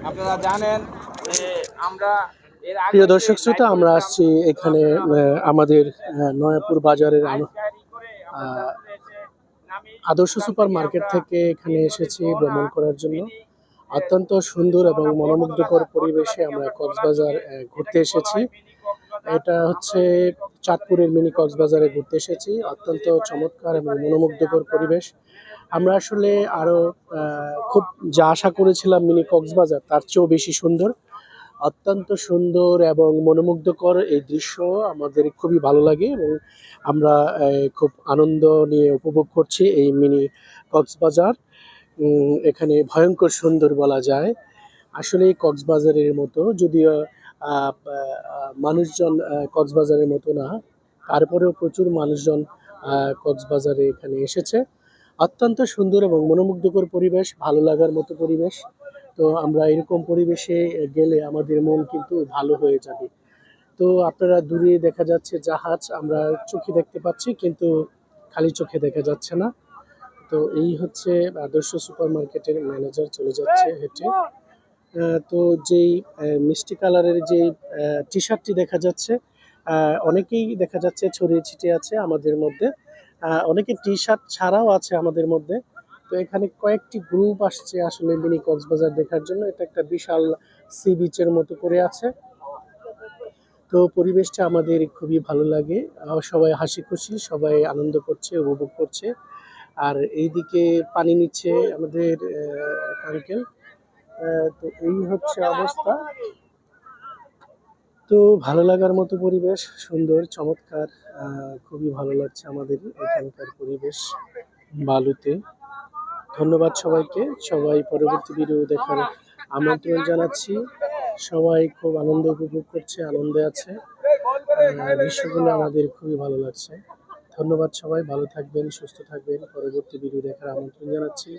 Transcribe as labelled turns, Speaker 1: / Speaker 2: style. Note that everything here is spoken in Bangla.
Speaker 1: আপনারা জানেন যে আমরা
Speaker 2: প্রিয় দর্শক শ্রোতা, আমরা আসছি এখানে আমাদের নয়াপুর বাজারের আদর্শ সুপার মার্কেট থেকে এখানে এসেছি ভ্রমণ করার জন্য। অত্যন্ত সুন্দর এবং মনোমুগ্ধকর পরিবেশে আমরা কক্সবাজার ঘুরতে এসেছি। এটা হচ্ছে চাঁদপুরের মিনি কক্সবাজারে ঘুরতে এসেছি। অত্যন্ত চমৎকার এবং মনোমুগ্ধকর পরিবেশ। আমরা আসলে আরো খুব যা আশা করেছিলাম মিনি কক্সবাজার তার চেয়েও বেশি সুন্দর। অত্যন্ত সুন্দর এবং মনোমুগ্ধকর এই দৃশ্য আমাদের খুবই ভালো লাগে এবং আমরা খুব আনন্দ নিয়ে উপভোগ করছি এই মিনি কক্সবাজার। এখানে ভয়ঙ্কর সুন্দর বলা যায়। আসলে কক্সবাজারের মতো, যদিও মানুষজন কক্সবাজারের মতো না, তারপরেও প্রচুর মানুষজন কক্সবাজারে এখানে এসেছে। অত্যন্ত সুন্দর এবং মনোমুগ্ধকর পরিবেশ, ভালো লাগার মতো পরিবেশ। তো আমরা এরকম পরিবেশে গেলে আমাদের মন কিন্তু ভালো হয়ে যাবে। তো আপনারা দূরে দেখা যাচ্ছে জাহাজ, আমরা চোখে দেখতে পাচ্ছি কিন্তু খালি চোখে দেখা যাচ্ছে না। তো এই হচ্ছে আদর্শ সুপার মার্কেটের ম্যানেজার চলে যাচ্ছে হেঁটে। তো যেই মিষ্টি কালারের যে টি শার্টটি দেখা যাচ্ছে, অনেকেই দেখা যাচ্ছে ছড়িয়ে ছিটিয়ে আছে আমাদের মধ্যে। অনেকে টি শার্ট ছাড়াও আছে আমাদের মধ্যে। তো এখানে কয়েকটি গ্রুপ আসছে আসলে মিনি কক্সবাজার দেখার জন্য। এটা একটা বিশাল সি বিচের মতো করে আছে। তো পরিবেশটা আমাদের খুবই ভালো লাগে। সবাই হাসি খুশি, সবাই আনন্দ করছে, উপভোগ করছে। আর এইদিকে পানি নিচ্ছে আমাদের আঙ্কেল। তো এই হচ্ছে অবস্থা। তো ভালো লাগার মতো পরিবেশ, সুন্দর চমৎকার। খুবই ভালো লাগছে আমাদের এখানকার পরিবেশ বালুতে। ধন্যবাদ সবাইকে। সবাই পরবর্তী ভিডিও দেখার আমন্ত্রণ জানাচ্ছি। সবাই খুব আনন্দ উপভোগ করছে, আনন্দে আছে। দৃশ্যগুলো আমাদের খুবই ভালো লাগছে। ধন্যবাদ সবাই, ভালো থাকবেন, সুস্থ থাকবেন। পরবর্তী ভিডিও দেখার আমন্ত্রণ জানাচ্ছি।